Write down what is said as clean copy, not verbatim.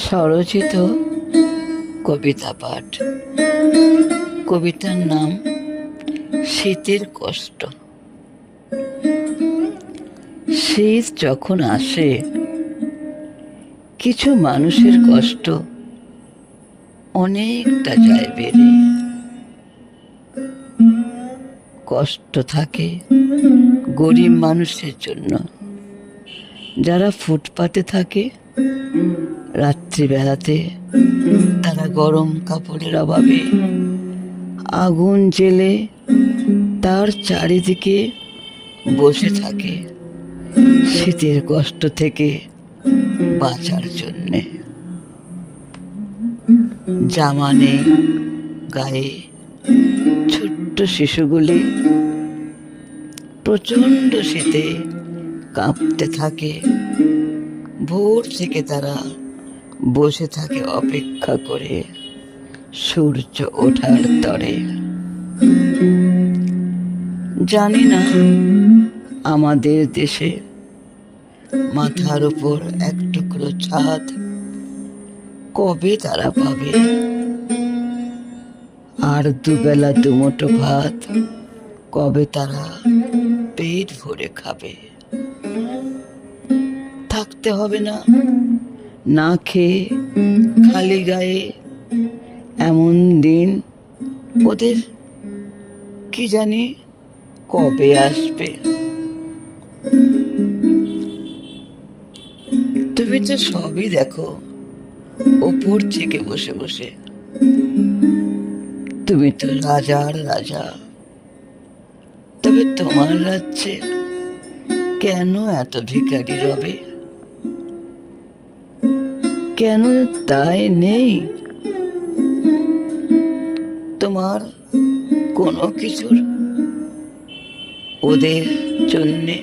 স্বরচিত কবিতা পাঠ। কবিতার নাম শীতের কষ্ট। শীত যখন আসে, কিছু মানুষের কষ্ট অনেকটা যায় বেড়ে। কষ্ট থাকে গরিব মানুষের জন্য, যারা ফুটপাতে থাকে রাত্রিবেলাতে। তারা গরম কাপড়ের অভাবে আগুন জ্বেলে তার চারিদিকে বসে থাকে শীতের কষ্ট থেকে বাঁচার জন্যে। জামা নেই গায়ে, ছোট্ট শিশুগুলি প্রচণ্ড শীতে কাঁপতে থাকে। ভোর থেকে তারা বসে থাকে অপেক্ষা করে সূর্য ওঠার তরে। জানি না আমাদের দেশে মাথার উপর এক টুকরো ছাদ কবে তারা পাবে, আর দুবেলা দুমুঠো ভাত কবে তারা পেট ভরে খাবে। থাকতে হবে না না খেয়ে খালি গায়ে, এমন দিন ওদের কি জানি কবে আসবে। তুমি তো সবই দেখো ওপর থেকে বসে বসে। তুমি তো রাজার রাজা, তবে তোমার রাজ্যে কেন এত ভিখারি রবে? কেন তাই নেই তোমার কোনো কিছুর ওদের জন্যে?